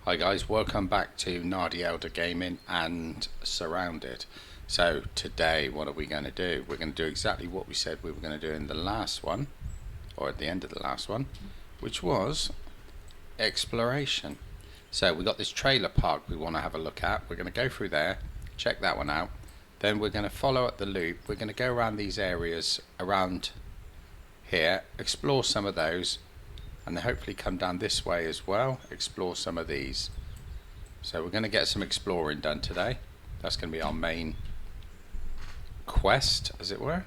Hi guys, welcome back to Nardi Elder Gaming and SurrounDead. So today what are we going to do? We're going to do exactly what we said we were going to do in the last one, or at the end of the last one, which was exploration. So we got this trailer park we want to have a look at. We're going to go through there, check that one out. Then we're going to follow up the loop. We're going to go around these areas around here, explore some of those, and then hopefully come down this way as well, explore some of these. So we're going to get some exploring done today. That's going to be our main quest, as it were.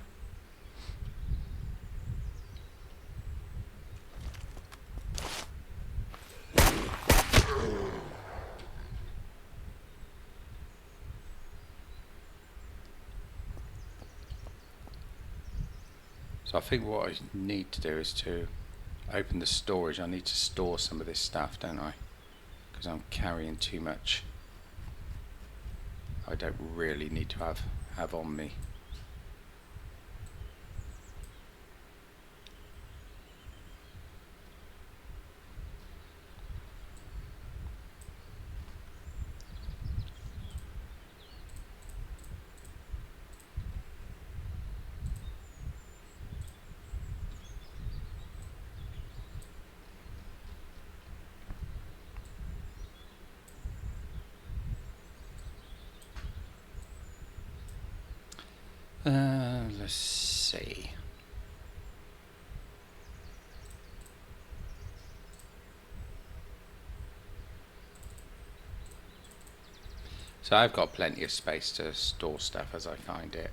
So I think what I need to do is to open the storage. I need to store some of this stuff, don't I? Because I'm carrying too much I don't really need to have on me. Let's see. So I've got plenty of space to store stuff as I find it.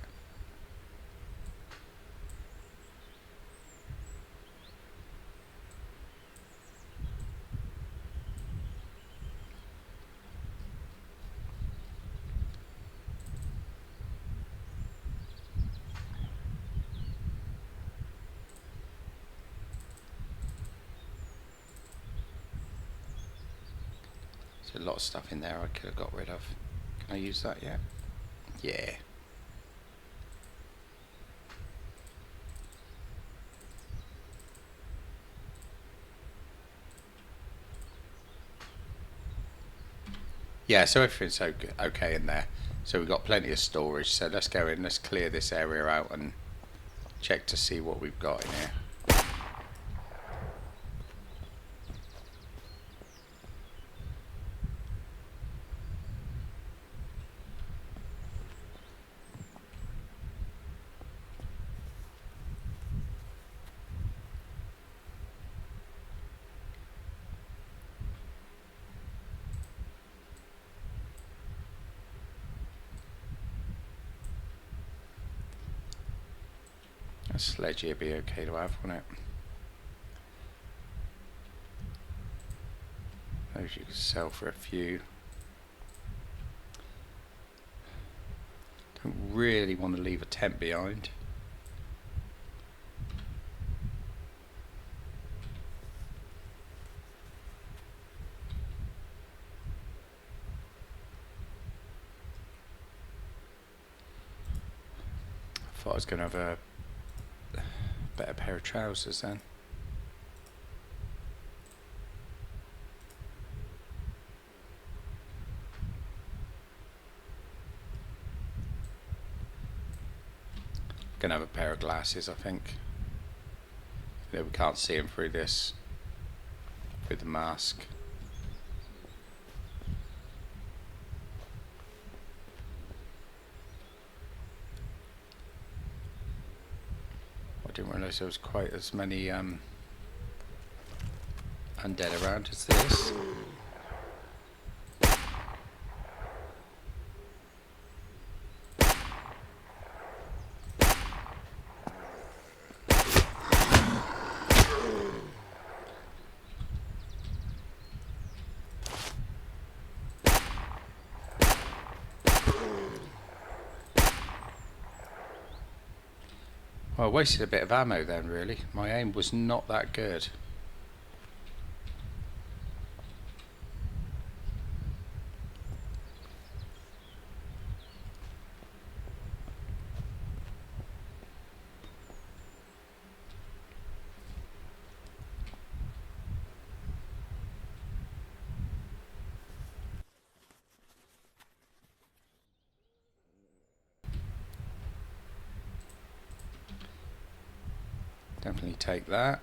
There's a lot of stuff in there I could have got rid of. Can I use that yet? Yeah. Yeah, so everything's okay in there. So we've got plenty of storage. So let's go in, let's clear this area out and check to see what we've got in here. A sledge here be okay to have, wouldn't it? Those you could sell for a few. Don't really want to leave a tent behind. I thought I was going to have a better pair of trousers then. Gonna have a pair of glasses, I think. Yeah, we can't see them through this with the mask. I didn't realise there was quite as many undead around as this. Well, I wasted a bit of ammo then, really. My aim was not that good. Definitely take that.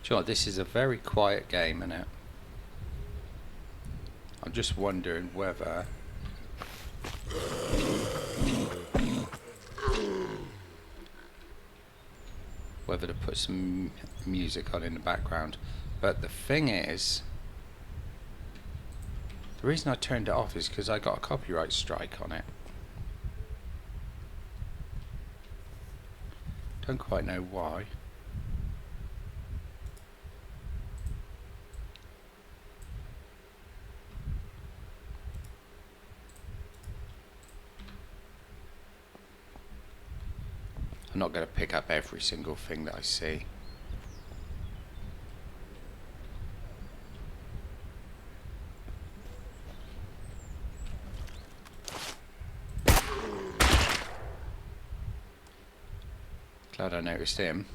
Sure, this is a very quiet game, isn't it? I'm just wondering whether to put some music on in the background. But the thing is, the reason I turned it off is because I got a copyright strike on it. Don't quite know why. I'm not going to pick up every single thing that I see. Glad I noticed him.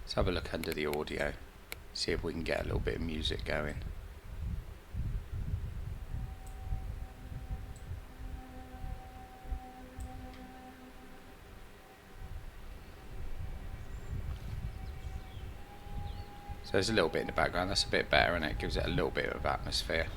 Let's have a look under the audio, see if we can get a little bit of music going. So there's a little bit in the background, that's a bit better, and it gives it a little bit of atmosphere.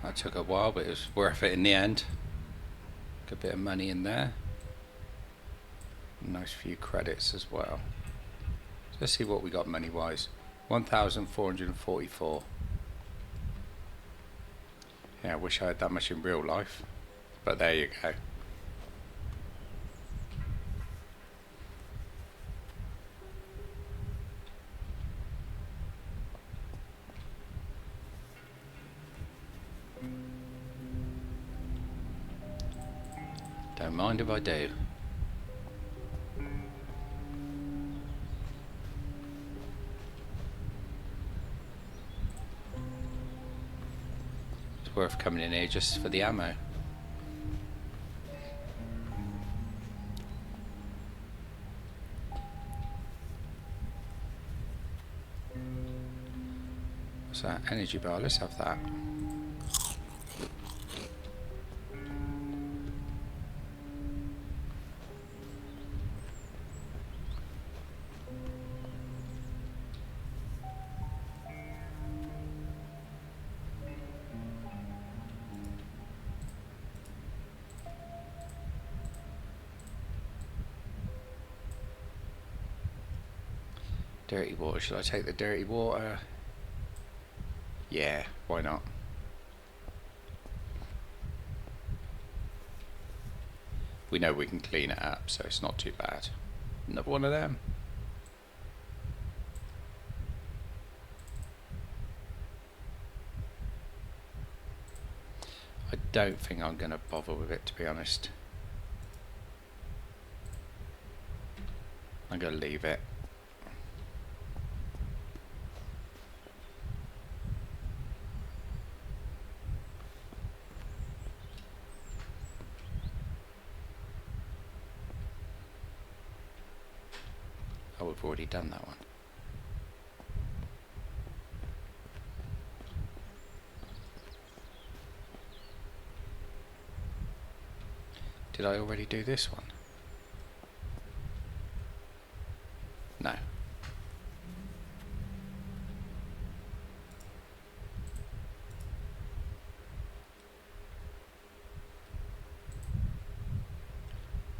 That took a while, but it was worth it in the end. Good bit of money in there. Nice few credits as well. So let's see what we got money wise. 1,444. Yeah, I wish I had that much in real life, but there you go. Don't mind if I do. It's worth coming in here just for the ammo. What's that? Energy bar, let's have that. Dirty water, should I take the dirty water? Yeah, why not? We know we can clean it up, so it's not too bad. Another one of them. I don't think I'm going to bother with it, to be honest. I'm going to leave it. Oh, we've already done that one. Did I already do this one? No.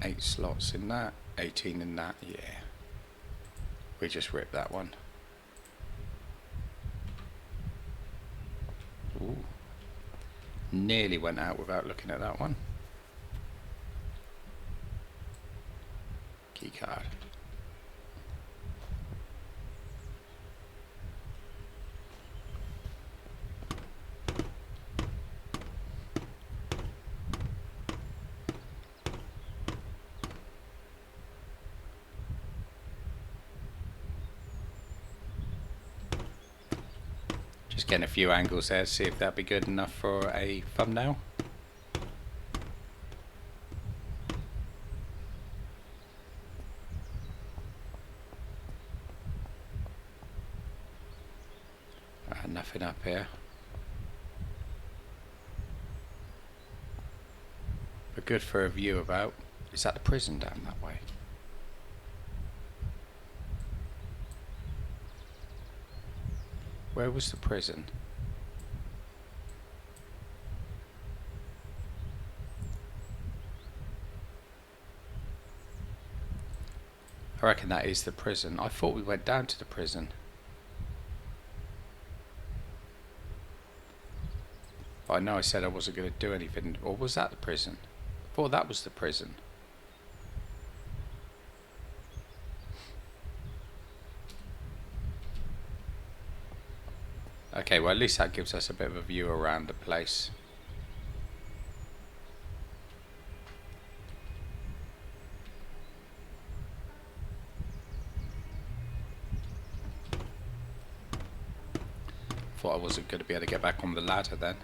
Eight slots in that, 18 in that, yeah. We just ripped that one. Ooh. Nearly went out without looking at that one. Key card. Just getting a few angles there, see if that'd be good enough for a thumbnail. Nothing up here. But good for a view about. Is that the prison down that way? Where was the prison? I reckon that is the prison. I thought we went down to the prison. I know I said I wasn't going to do anything. Or was that the prison? I thought that was the prison. Okay, well at least that gives us a bit of a view around the place. Thought I wasn't going to be able to get back on the ladder then.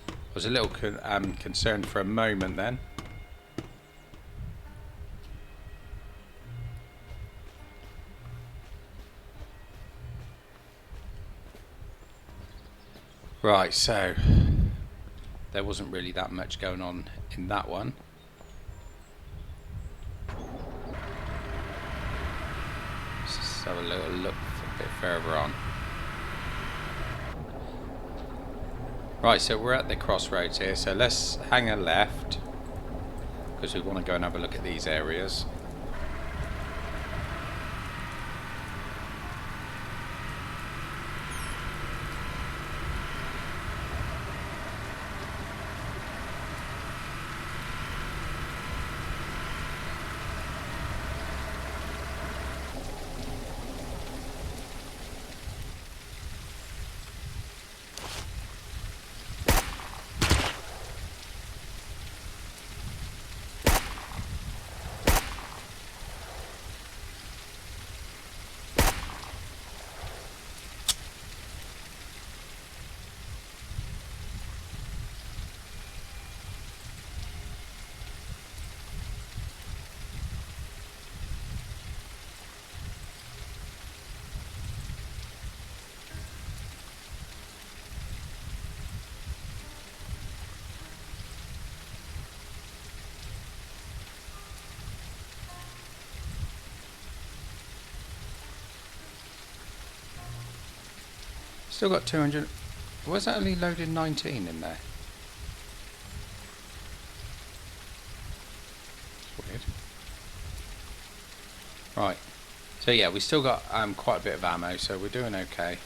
I was a little concerned for a moment then. Right, so there wasn't really that much going on in that one. Let's have a little look a bit further on. Right, so we're at the crossroads here, so let's hang a left because we want to go and have a look at these areas. Still got 200. Was that only loaded 19 in there? That's weird. Right. So yeah, we still got quite a bit of ammo, so we're doing okay.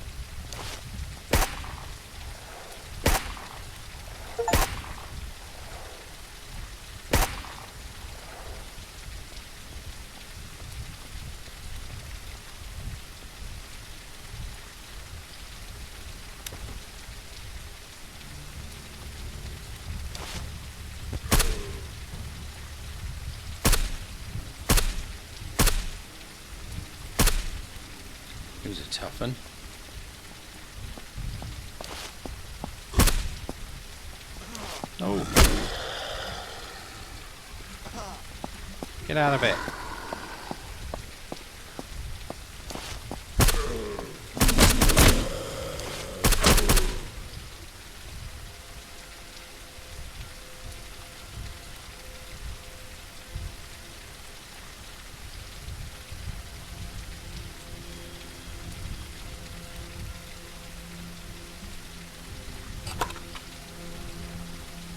He was a tough one. Oh. Get out of it.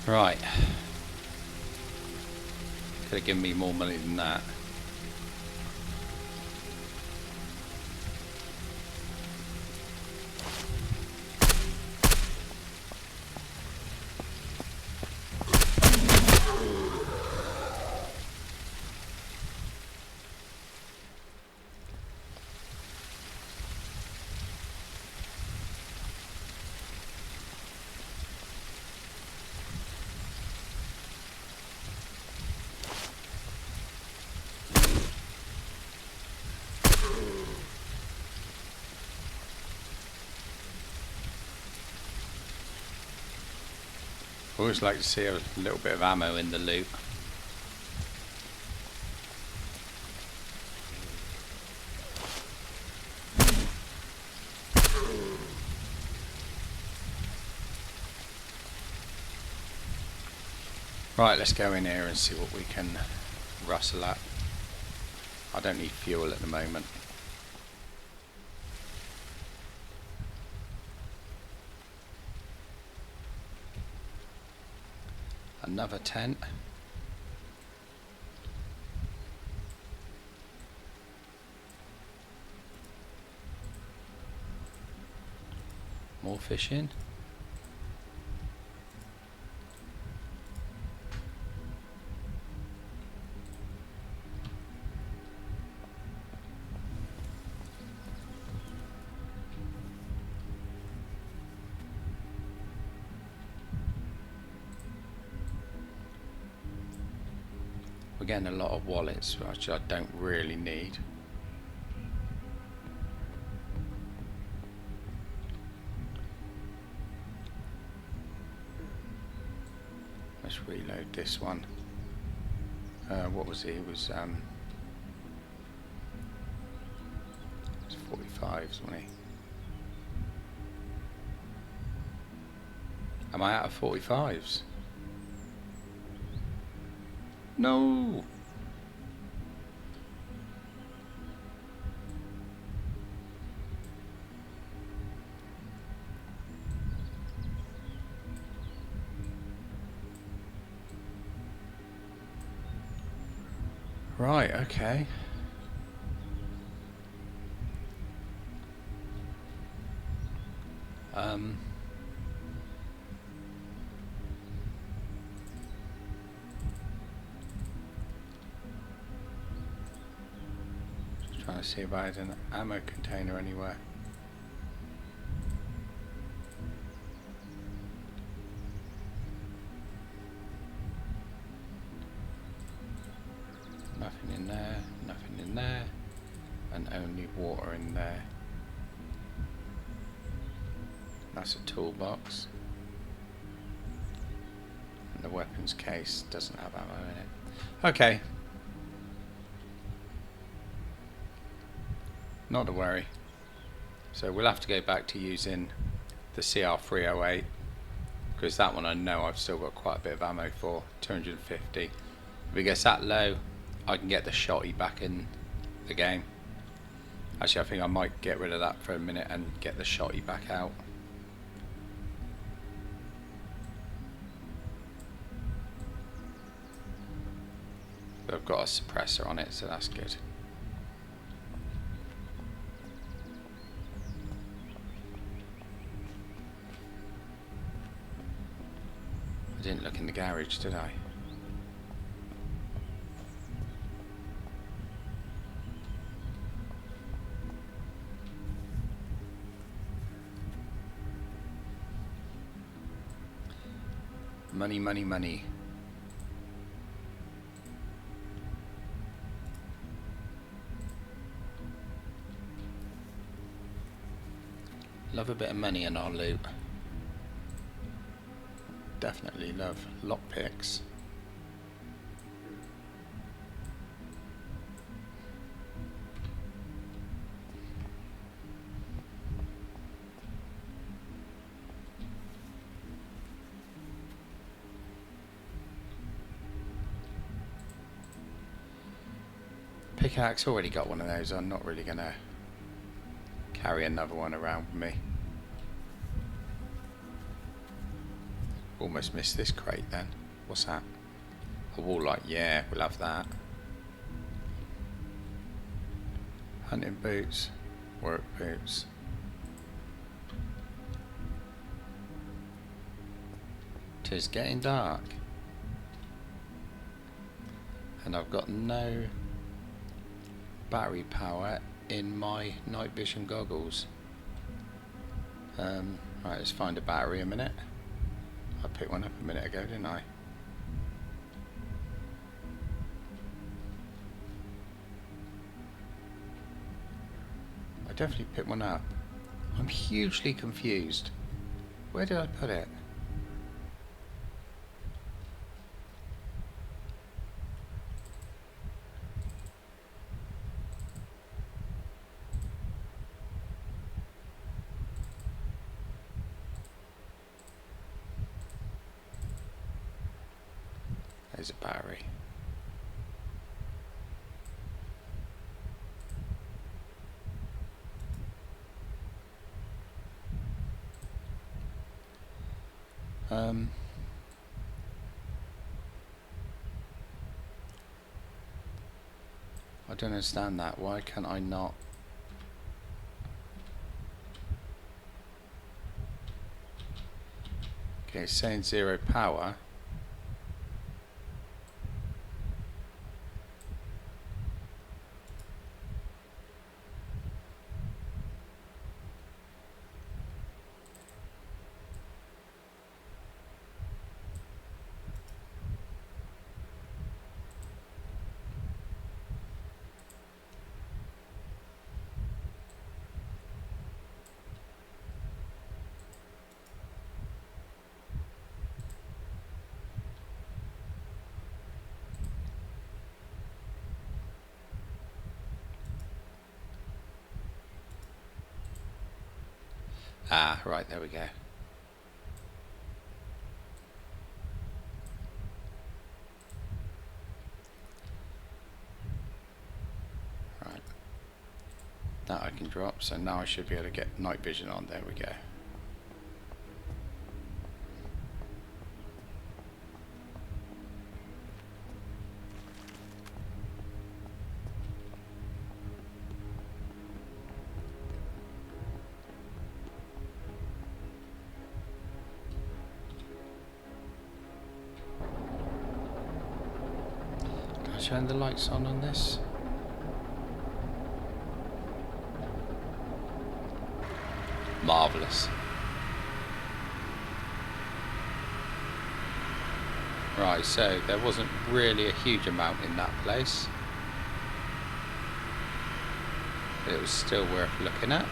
Right. Could have given me more money than that. I always like to see a little bit of ammo in the loot. Right, let's go in here and see what we can rustle at. I don't need fuel at the moment. Another tent. More fishing. We're getting a lot of wallets, which I don't really need. Let's reload this one. What was he? It was 45s, wasn't he? Am I out of 45s? No! Right, okay. Just trying to see if I had an ammo container anywhere. Nothing in there, nothing in there, and only water in there. That's a toolbox. And the weapons case doesn't have ammo in it. Okay. Not to worry. So we'll have to go back to using the CR308, because that one I know I've still got quite a bit of ammo for, 250. If it gets that low, I can get the shotty back in the game. Actually, I think I might get rid of that for a minute and get the shotty back out. But I've got a suppressor on it, so that's good. I didn't look in the garage, did I? Money, money, money. Love a bit of money in our loot. Definitely love lockpicks. pickaxe, already got one of those. I'm not really going to carry another one around with me. Almost missed this crate then. What's that? A wall light. Yeah, we'll have that. Hunting boots. Work boots. Tis getting dark. And I've got no battery power in my night vision goggles. Right, let's find a battery a minute. I picked one up a minute ago, didn't I? I definitely picked one up. I'm hugely confused. Where did I put it? There's a battery. I don't understand that. Why can I not? Okay, it's saying 0 power. Ah, right, there we go. Right. That I can drop, so now I should be able to get night vision on. There we go. Turn the lights on this. Marvellous. Right, so there wasn't really a huge amount in that place, but it was still worth looking at.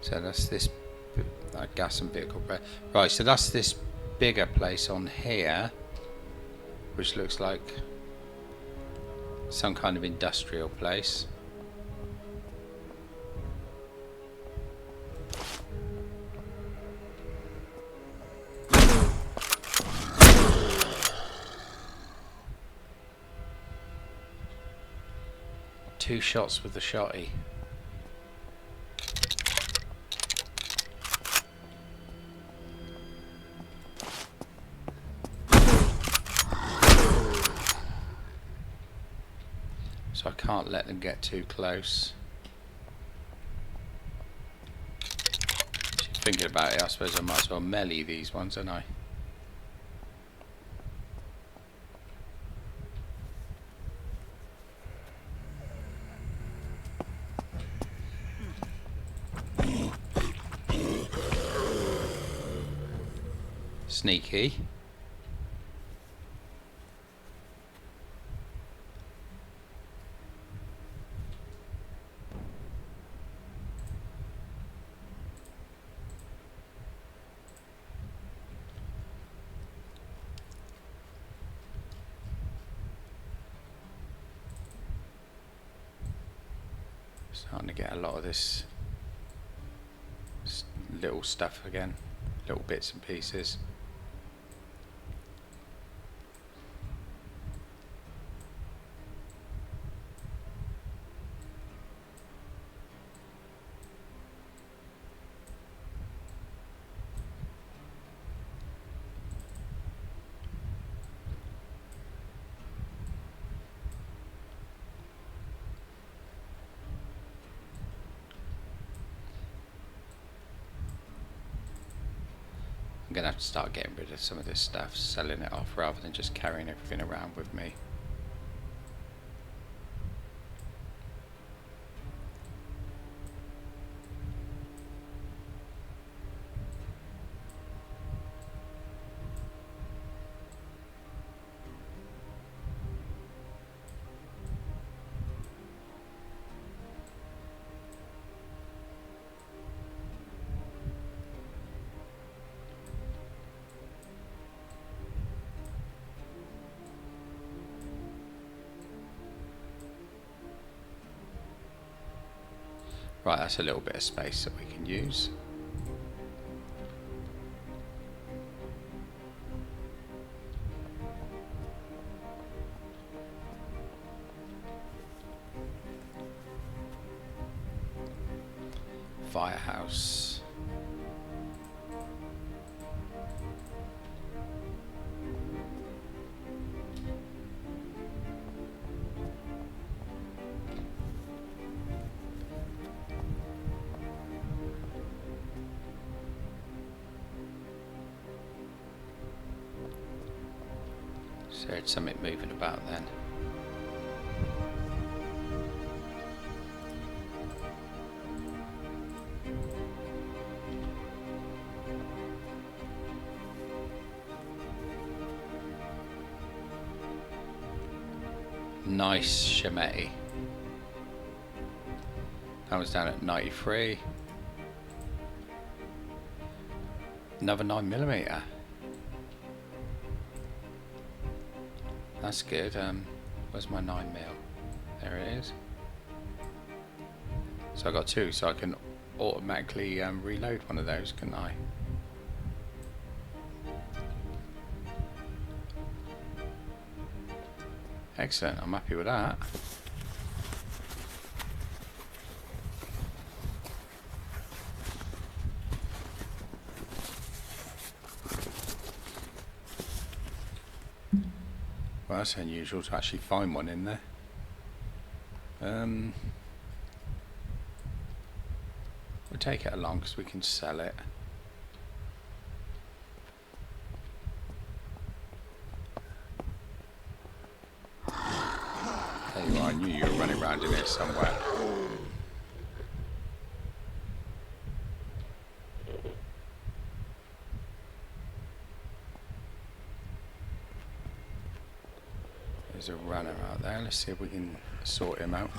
So that's this gas and vehicle. Right, so that's this bigger place on here, which looks like some kind of industrial place. Two shots with the shotty. So I can't let them get too close. Thinking about it, I suppose I might as well melee these ones, don't I? Sneaky. Starting to get a lot of this little stuff again, little bits and pieces. I'm going to have to start getting rid of some of this stuff, selling it off rather than just carrying everything around with me. Right, that's a little bit of space that we can use. Firehouse. So there's something moving about then. Nice Shemetti. That was down at 93. Another 9mm. That's good. Where's my 9mm? There it is. So I got two, so I can automatically reload one of those, can I? Excellent, I'm happy with that. Well, that's unusual to actually find one in there. We'll take it along because we can sell it. There you are, I knew you were running around in here somewhere. There's a runner out there. Let's see if we can sort him out.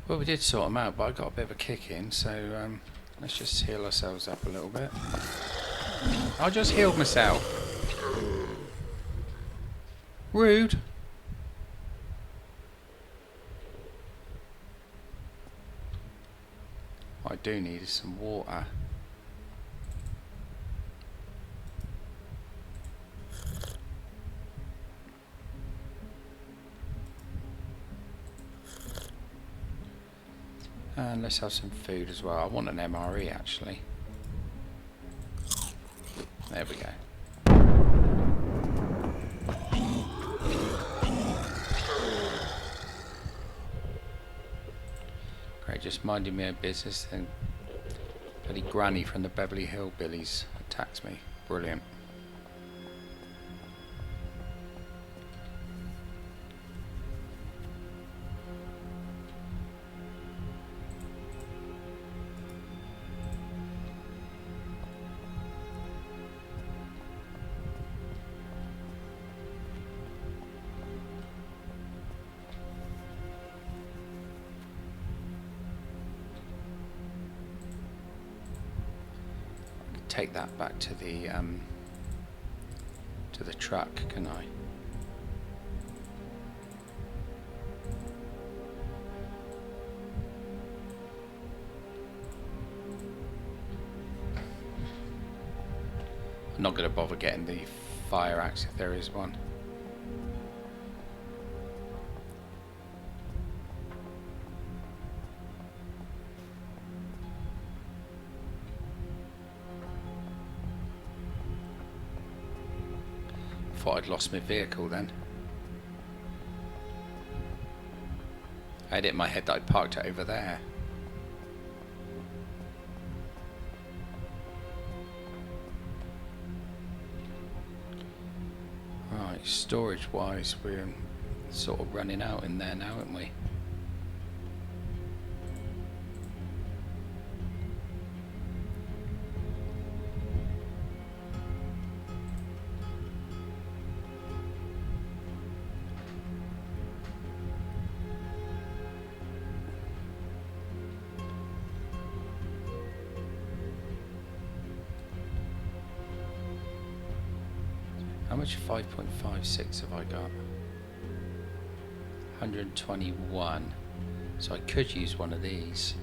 Well, we did sort him out, but I got a bit of a kick in, so let's just heal ourselves up a little bit. I just healed myself. Rude. What I do need is some water. And let's have some food as well. I want an MRE actually. There we go. Great, just minding my own business, then bloody granny from the Beverly Hillbillies attacks me. Brilliant. Take that back to the to the truck, can I? I'm not going to bother getting the fire axe if there is one. Thought I'd lost my vehicle then. I had it in my head that I'd parked it over there. Right, storage wise we're sort of running out in there now, aren't we? How much 5.56 have I got? 121. So I could use one of these.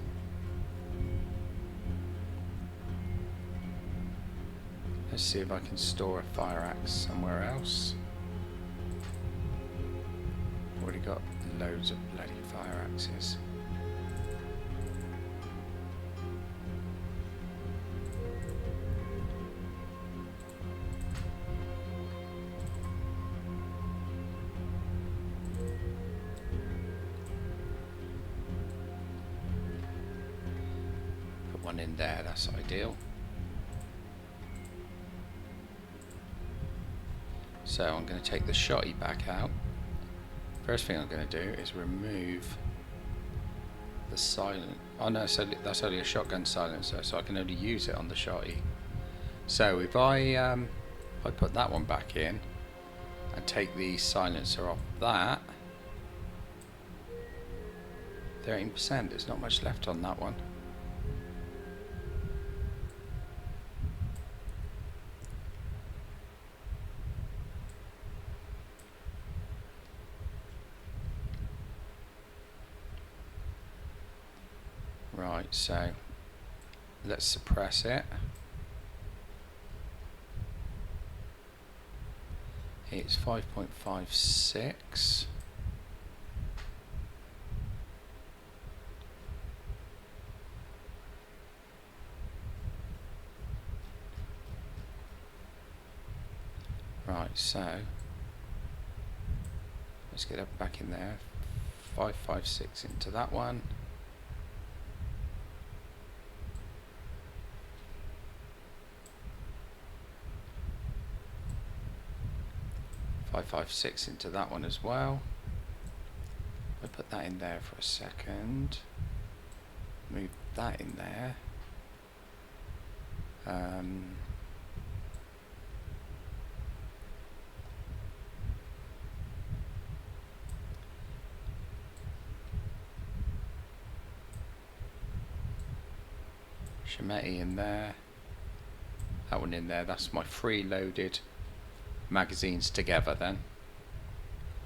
Let's see if I can store a fire axe somewhere else. Already got loads of bloody fire axes. One in there, that's ideal. So I'm going to take the shotty back out. First thing I'm going to do is remove the silent. Oh no, so that's only a shotgun silencer, so I can only use it on the shotty. So if I put that one back in and take the silencer off that, 13%. There's not much left on that one. Right, so let's suppress it. It's 5.56. Right, so let's get it back in there. 556 into that one. 556 into that one as well. I'll put that in there for a second. Move that in there. Shemeti in there. That one in there. That's my free-loaded magazines together then,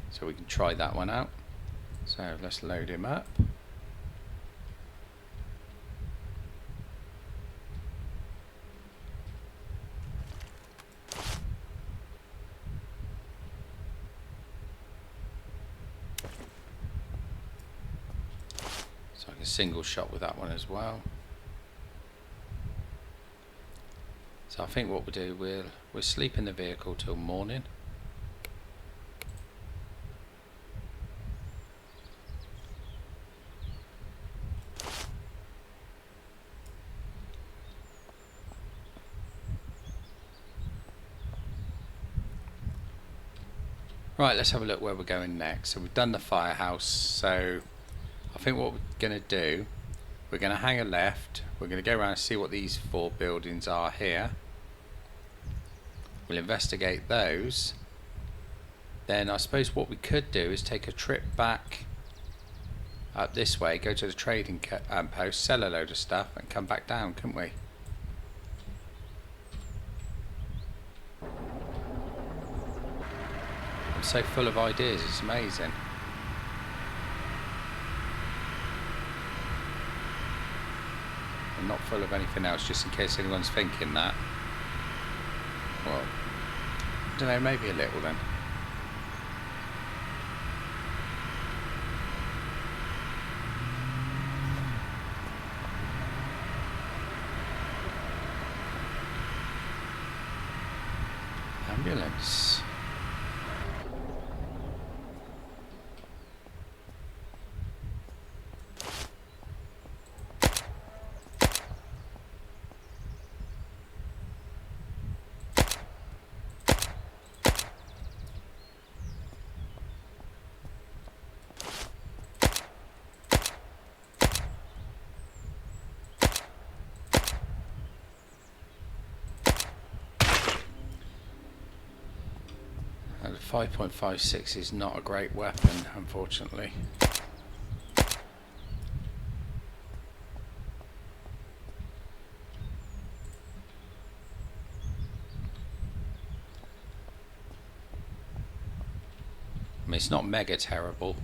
so we can try that one out. So let's load him up. So I can single shot with that one as well. So I think what we'll do, we'll sleep in the vehicle till morning. Right, let's have a look where we're going next. So we've done the firehouse, so I think what we're going to do, we're going to hang a left, we're going to go around and see what these 4 buildings are here. We'll investigate those. Then I suppose what we could do is take a trip back up this way, go to the trading post, sell a load of stuff and come back down, couldn't we? so full of ideas, it's amazing. I'm not full of anything else, just in case anyone's thinking that. Well, I don't know, maybe a little then. Ambulance. The 5.56 is not a great weapon, unfortunately. I mean, it's not mega terrible.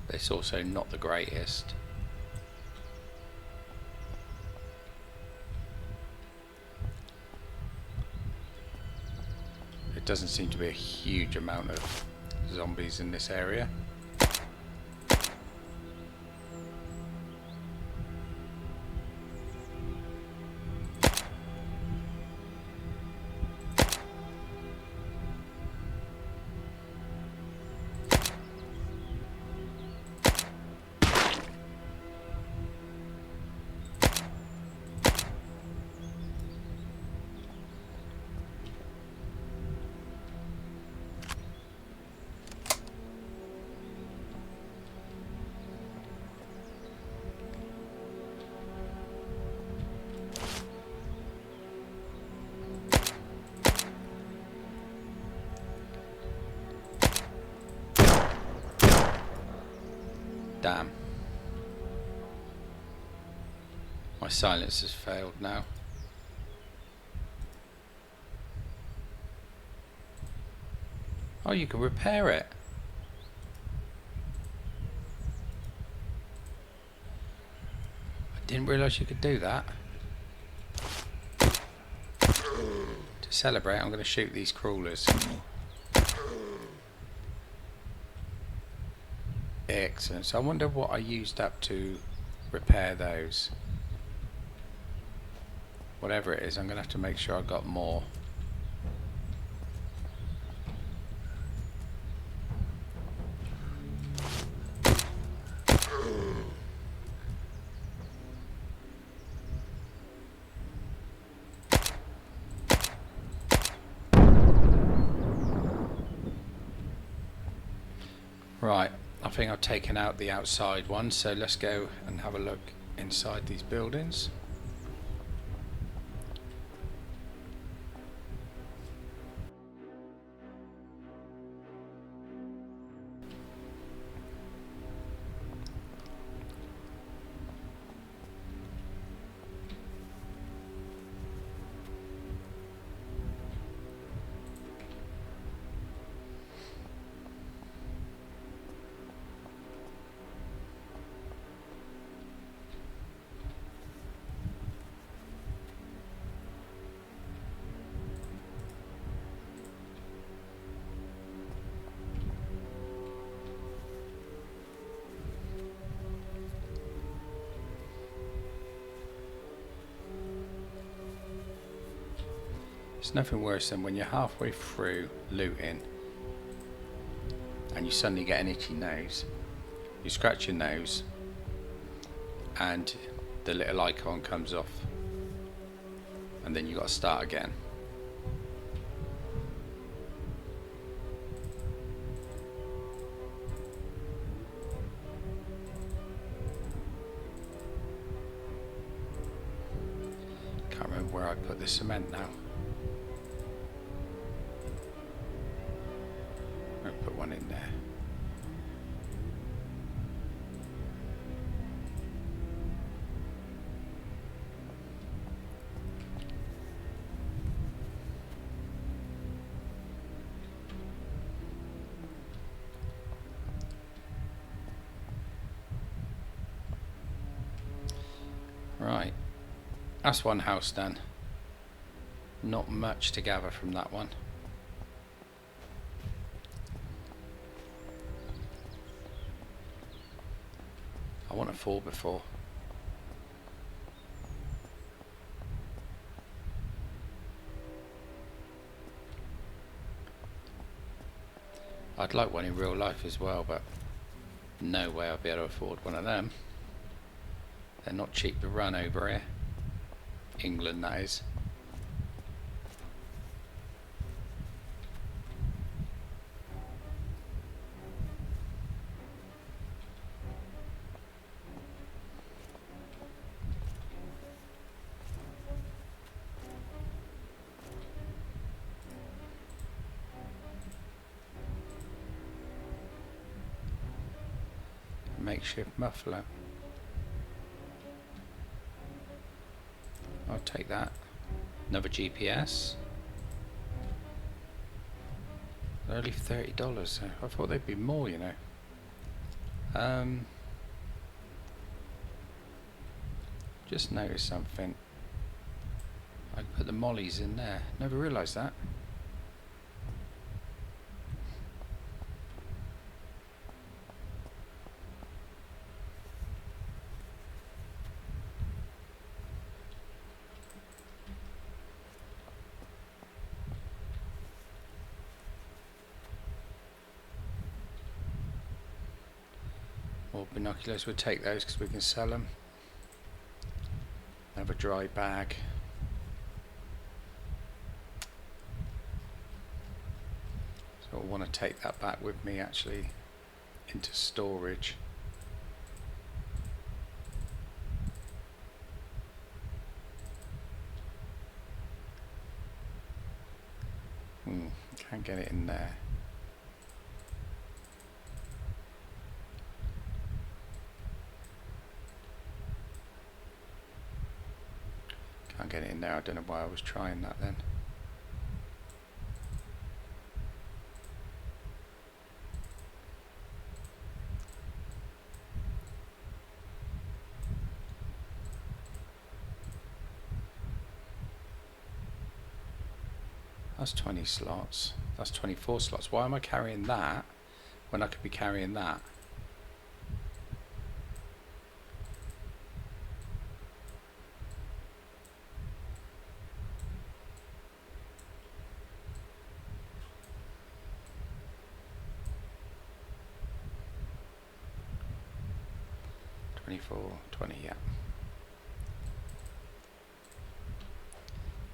But it's also not the greatest. It doesn't seem to be a huge amount of zombies in this area. Damn. My silence has failed now. Oh, you can repair it. I didn't realise you could do that. To celebrate, I'm going to shoot these crawlers. Excellent. So I wonder what I used up to repair those. Whatever it is, I'm going to have to make sure I got more. Right, I think I've taken out the outside one, so let's go and have a look inside these buildings. It's nothing worse than when you're halfway through looting and you suddenly get an itchy nose. You scratch your nose and the little icon comes off and then you got to start again. Can't remember where I put the cement now. Put one in there. Right, that's one house done. Not much to gather from that one. I want a 4x4. I'd like one in real life as well, but no way I'll be able to afford one of them. They're not cheap to run over here. England, that is. Makeshift muffler. I'll take that. Another GPS. They're only $30, so I thought they'd be more, you know. Just noticed something. I put the mollies in there. Never realised that. More binoculars, we'll take those because we can sell them. Have a dry bag. So I want to take that back with me actually into storage. Can't get it in there. Can't get it in there. I don't know why I was trying that then. That's 20 slots. That's 24 slots. Why am I carrying that when I could be carrying that? $24, $20, yeah.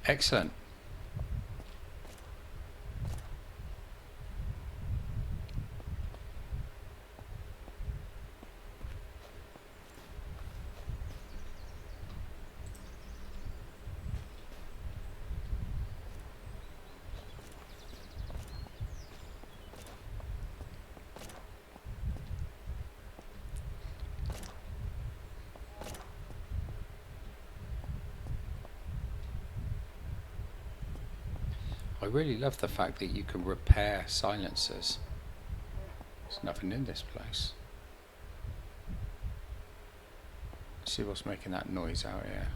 Excellent. I really love the fact that you can repair silencers. There's nothing in this place. Let's see what's making that noise out here.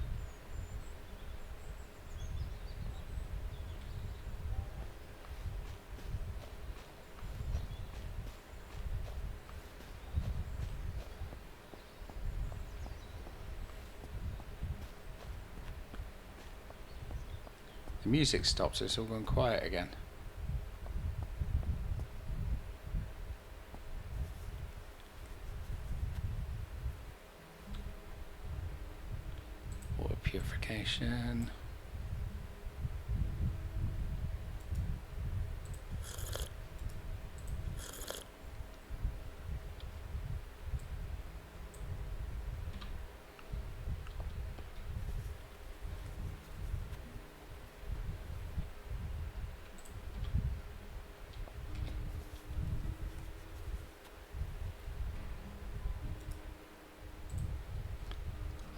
The music stops, it's all gone quiet again. Water purification.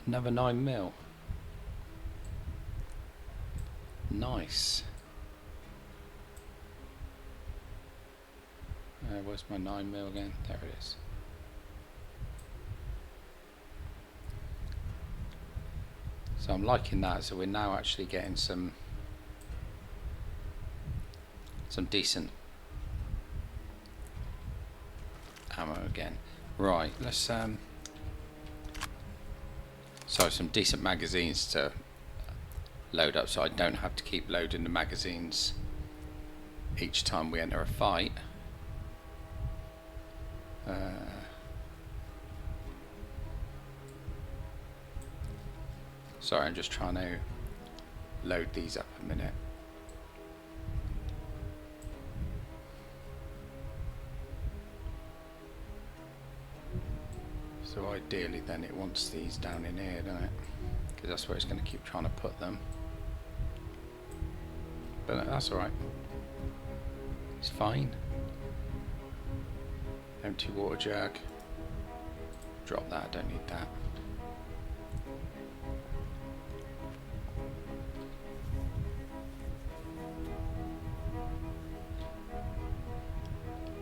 Another 9mm. Nice. Where's my 9mm again? There it is. So I'm liking that. So we're now actually getting some decent ammo again. Right, let's so some decent magazines to load up, so I don't have to keep loading the magazines each time we enter a fight. Sorry, I'm just trying to load these up a minute. So ideally then it wants these down in here, doesn't it? Because that's where it's going to keep trying to put them. But that's alright. It's fine. Empty water jug. Drop that, I don't need that.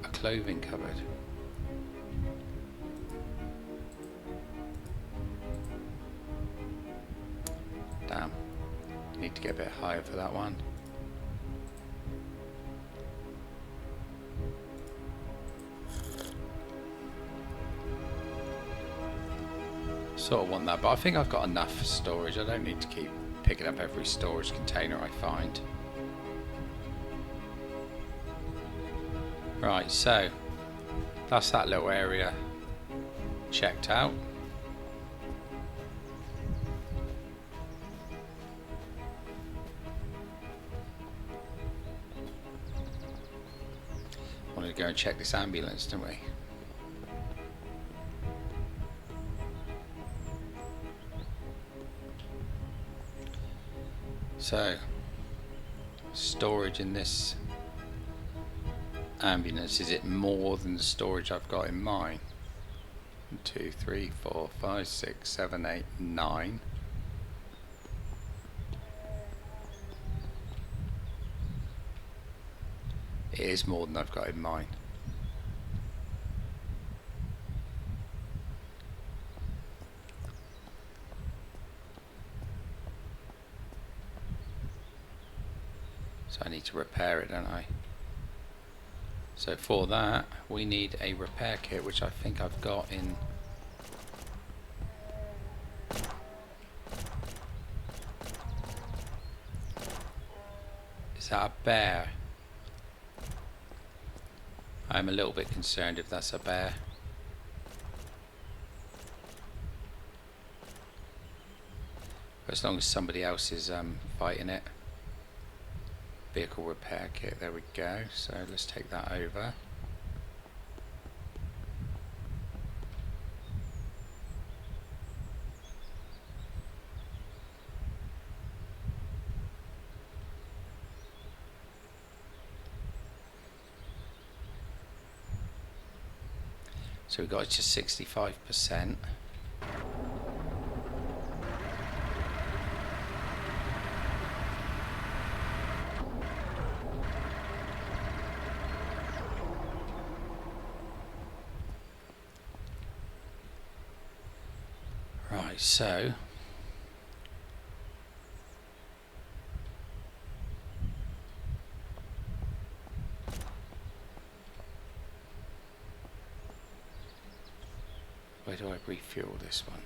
A clothing cupboard. Damn. Need to get a bit higher for that one. Sort of want that, but I think I've got enough storage. I don't need to keep picking up every storage container I find. Right, so that's that little area checked out. Wanted to go and check this ambulance, didn't we? So, storage in this ambulance, is it more than the storage I've got in mine? 1, 2, 3, 4, 5, 6, 7, 8, 9. It is more than I've got in mine. So I need to repair it, don't I? So for that we need a repair kit, which I think I've got in. Is that a bear? I'm a little bit concerned if that's a bear. But as long as somebody else is fighting it. Vehicle repair kit, there we go. So let's take that over. So we've got it to 65%. Right, so where do I refuel this one?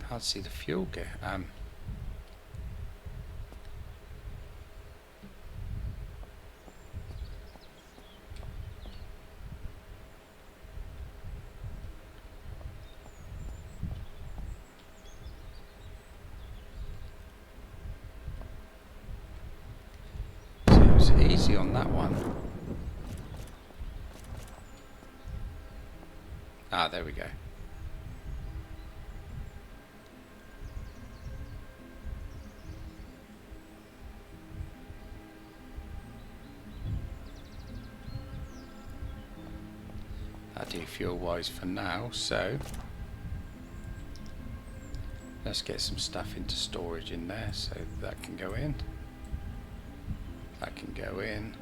Can't see the fuel gear. was easy on that one. Ah, there we go. That'll do fuel wise for now, so let's get some stuff into storage in there, so that can go in. That can go in.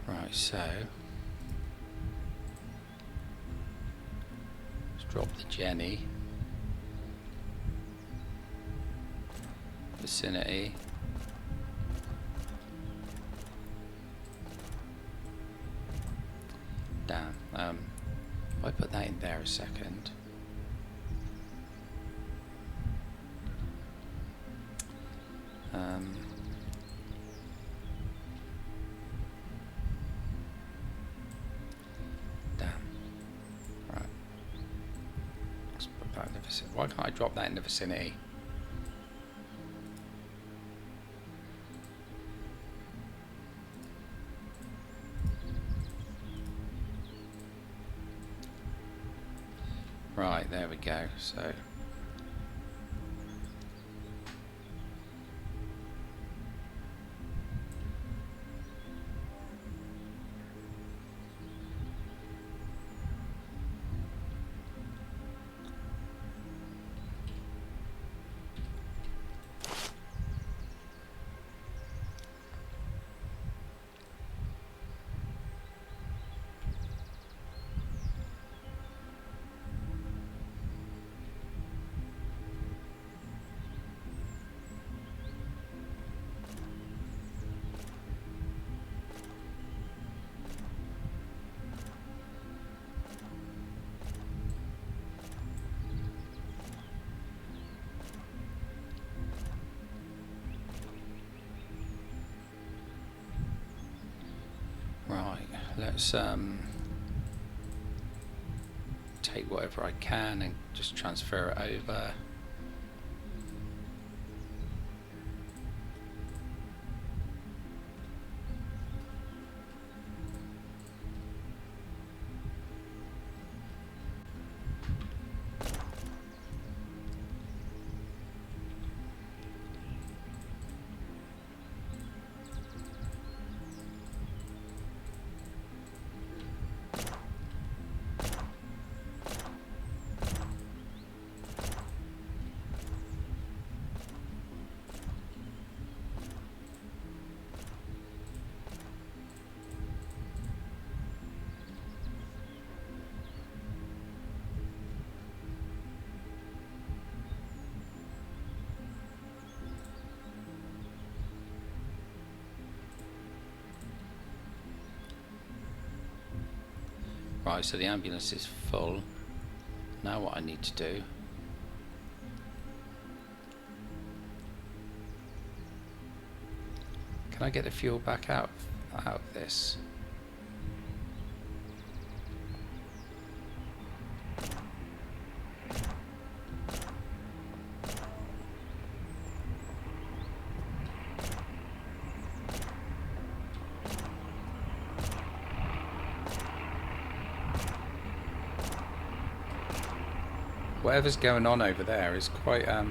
Right, so let's drop the Jenny. Vicinity. Damn. If I put that in there a second. Damn. Right. Let's put that in the vicinity. Why can't I drop that in the vicinity? Right, there we go. So right, let's take whatever I can and just transfer it over. Right, so the ambulance is full. Now what I need to do, can I get the fuel back out of this? Whatever's going on over there is quite a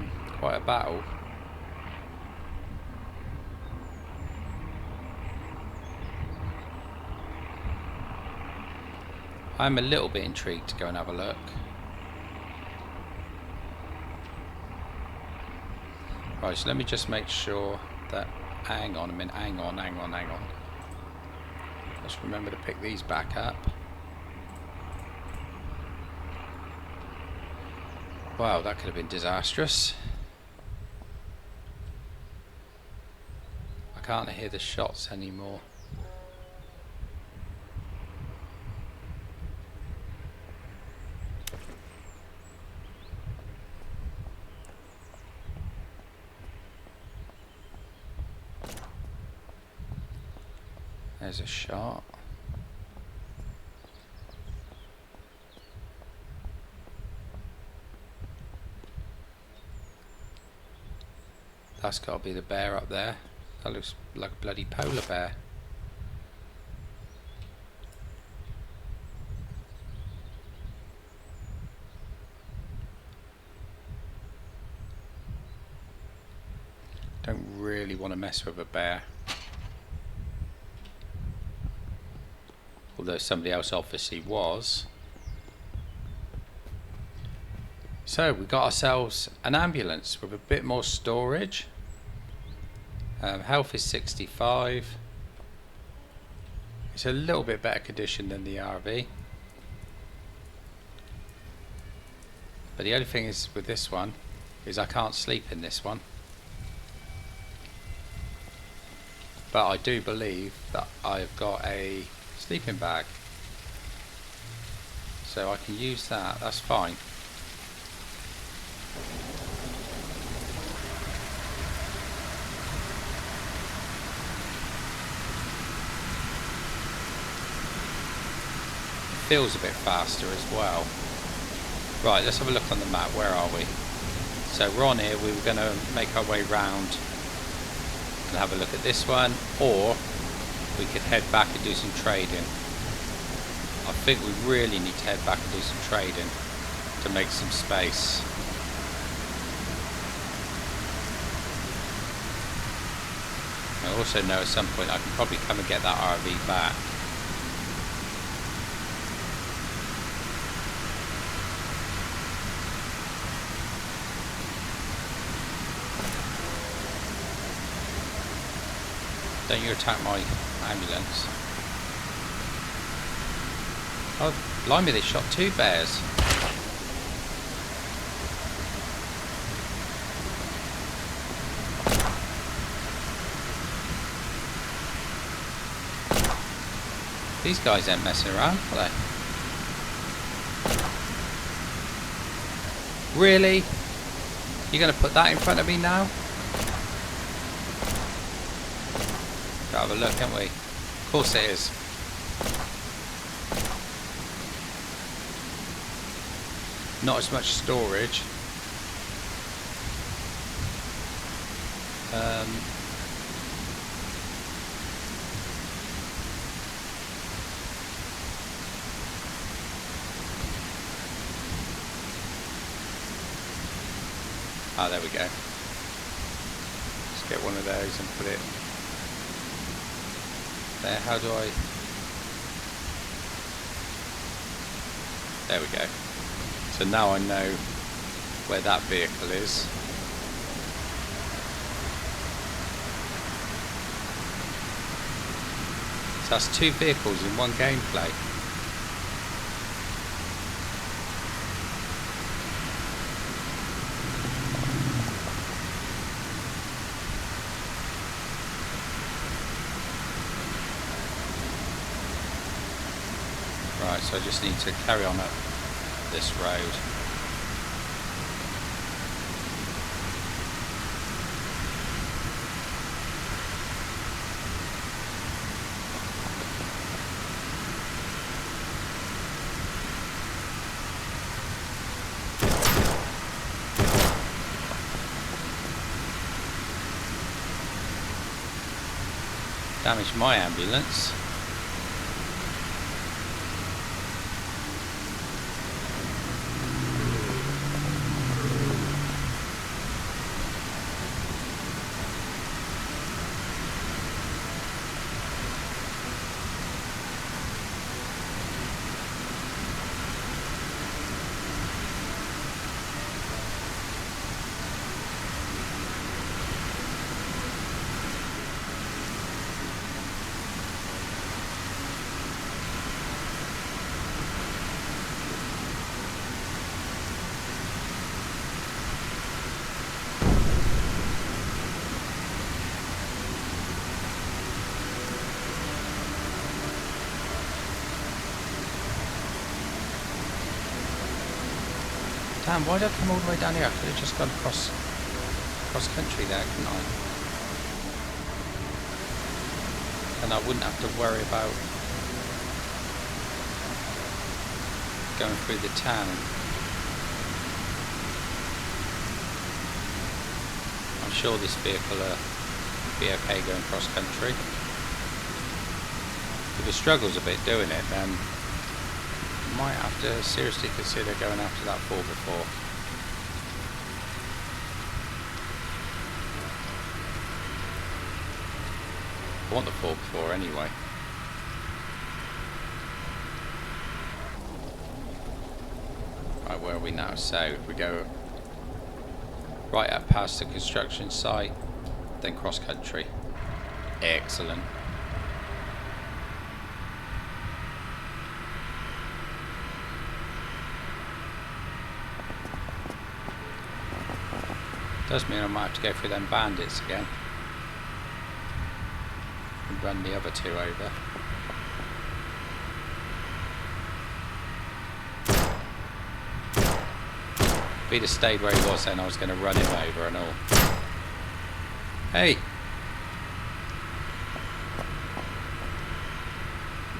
battle. I'm a little bit intrigued to go and have a look. Right, so let me just make sure that, hang on a minute, hang on. Let's remember to pick these back up. Wow, that could have been disastrous. I can't hear the shots anymore. There's a shot. That's got to be the bear up there. That looks like a bloody polar bear. Don't really want to mess with a bear. Although somebody else obviously was. So we got ourselves an ambulance with a bit more storage. Health is 65. It's a little bit better condition than the RV. But the only thing is with this one is I can't sleep in this one. But I do believe that I've got a sleeping bag. So I can use that, that's fine. Feels a bit faster as well. Right, let's have a look on the map. Where are we? So we're on here. We were going to make our way round and have a look at this one, or we could head back and do some trading. I think we really need to head back and do some trading to make some space. I also know at some point I can probably come and get that RV back. Don't you attack my ambulance. Oh, blimey, they shot 2 bears. These guys ain't messing around, are they? Really? You're going to put that in front of me now? Gotta have a look, haven't we? Of course it is. Not as much storage. Ah, there we go. Let's get one of those and put it there. How do I... There we go. So now I know where that vehicle is. So that's 2 vehicles in one gameplay. Right, so I just need to carry on up this road. Damaged my ambulance. Damn, why did I come all the way down here? I could have just gone cross country there, couldn't I? and I wouldn't have to worry about going through the town. I'm sure this vehicle will be okay going cross country. If it struggles a bit doing it, then I might have to seriously consider going after that 4x4. I want the 4x4 anyway. Right, where are we now? So if we go right up past the construction site, then cross country. Excellent. Does mean I might have to go through them bandits again and run the other two over. If he'd have stayed where he was, then I was going to run him over and all. Hey! What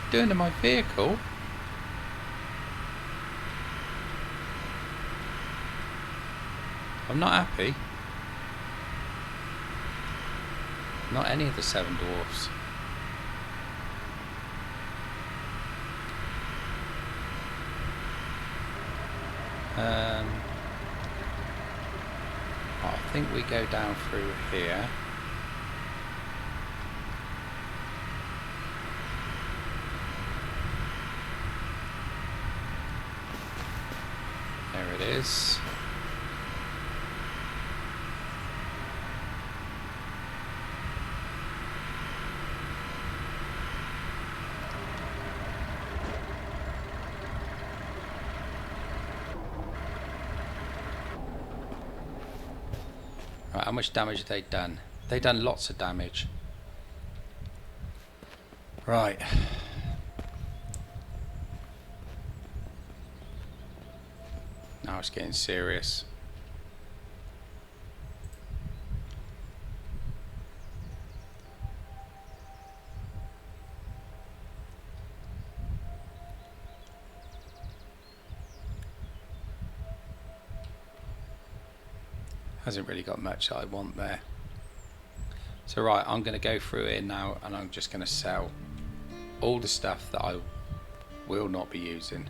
are you doing to my vehicle? I'm not happy. Not any of the 7 dwarfs. I think we go down through here. There it is. Right, how much damage have they done? They've done lots of damage. Right. Now it's getting serious. Hasn't really got much that I want there. So right, I'm going to go through here now and I'm just going to sell all the stuff that I will not be using.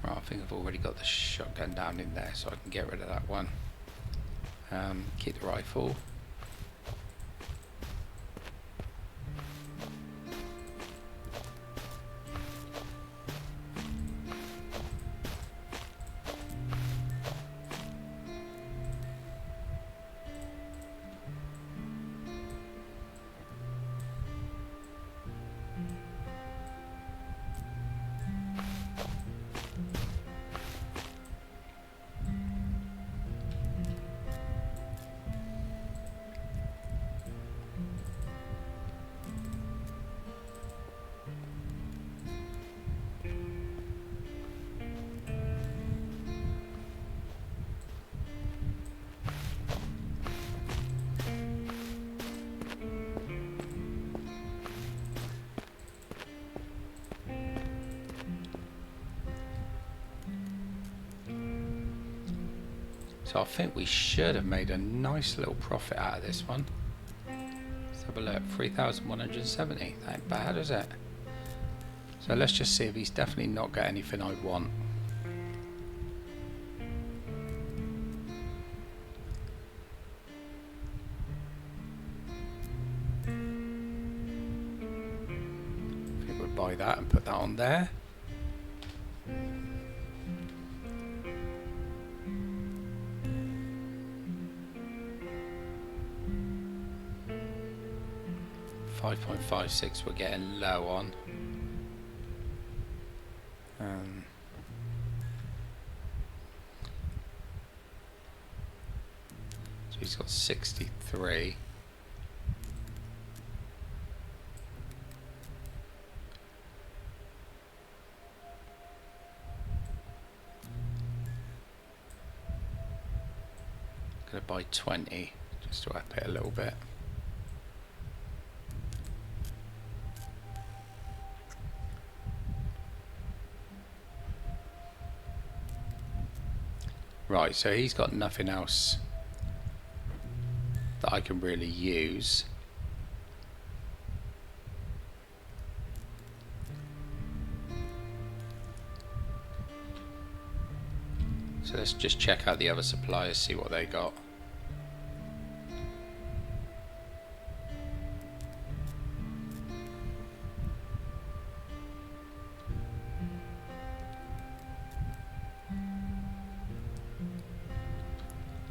I think I've already got the shotgun down in there, so I can get rid of that one. Keep the rifle. So I think we should have made a nice little profit out of this one. Let's have a look. 3,170. That ain't bad, is it? So let's just see if he's definitely not got anything I want. I think we'll buy that and put that on there. .56 we're getting low on. So he's got 63. Gonna buy 20 just to up it a little bit. Right, so he's got nothing else that I can really use. So let's just check out the other suppliers, see what they got.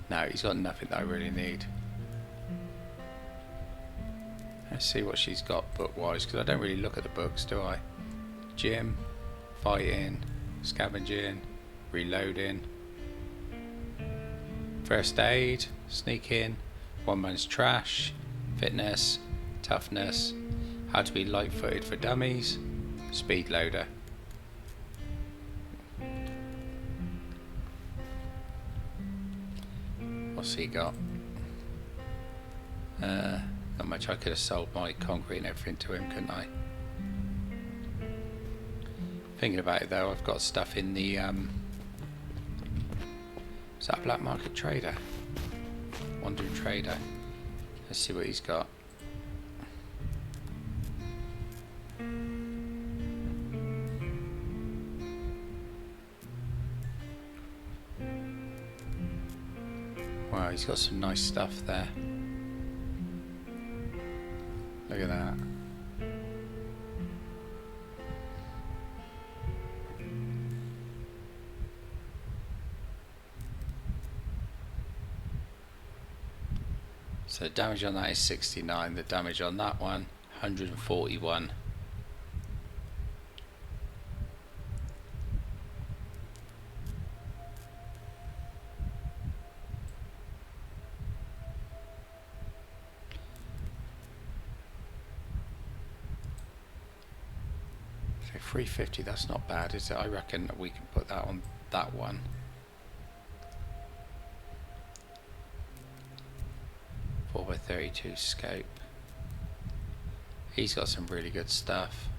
No, he's got nothing that I really need. Let's see what she's got book-wise, because I don't really look at the books, do I? Gym, fighting, scavenging, reloading, first aid, sneaking, one man's trash, fitness, toughness, how to be light-footed for dummies, speed loader. What's he got? Not much. I could have sold my concrete and everything to him, couldn't I? Thinking about it though, I've got stuff in the is that a black market trader? Wandering trader. Let's see what he's got. Wow, he's got some nice stuff there. Look at that. So the damage on that is 69, the damage on that one 141. So 350, that's not bad, is it? I reckon that we can put that on that one. By 32 scope. He's got some really good stuff.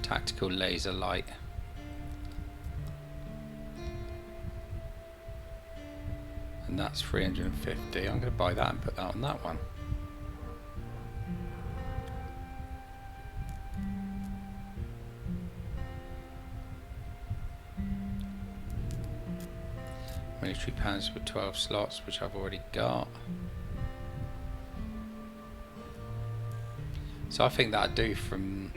Tactical laser light. And that's 350. I'm going to buy that and put that on that one. Military pans with 12 slots, which I've already got. So I think that'd do from...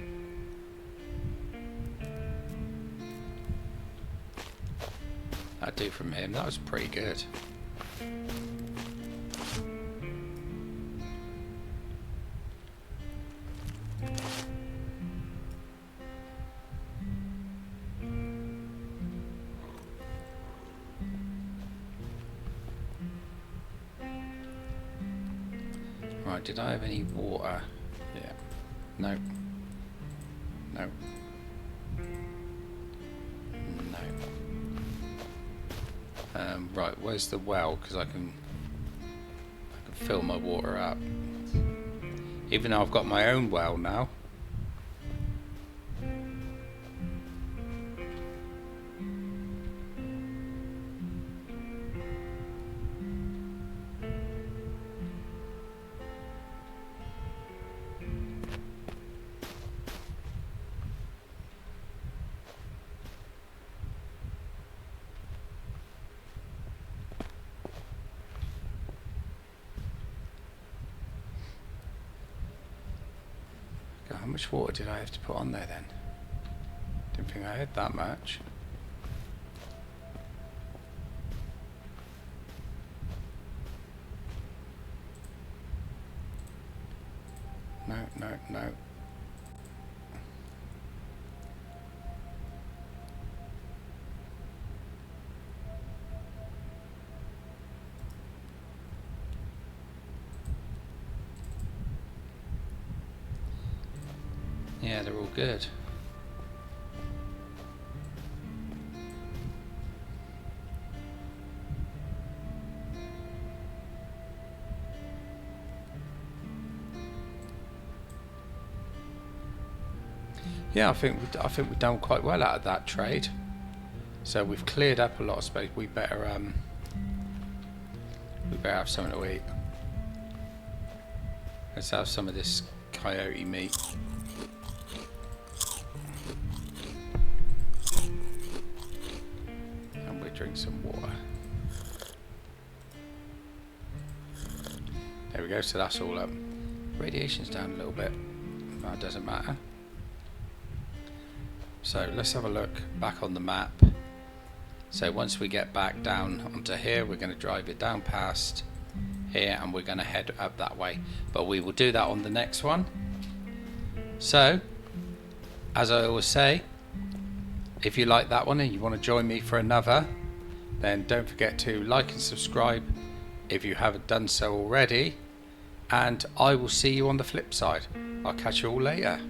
that'd do from him. That was pretty good. Right, did I have any water? Yeah. No. No. No. Right, where's the well? Because I can fill my water up. Even though I've got my own well now. How much water did I have to put on there then? Didn't think I had that much. No, no, no. Yeah, they're all good. Yeah, I think we've done quite well out of that trade. So we've cleared up a lot of space. We better have something to eat. Let's have some of this coyote meat. And we'll drink some water. There we go, so that's all up. Radiation's down a little bit. That doesn't matter. So let's have a look back on the map. So once we get back down onto here, we're going to drive it down past here and we're going to head up that way. But we will do that on the next one. So, as I always say, if you like that one and you want to join me for another, then don't forget to like and subscribe if you haven't done so already. And I will see you on the flip side. I'll catch you all later.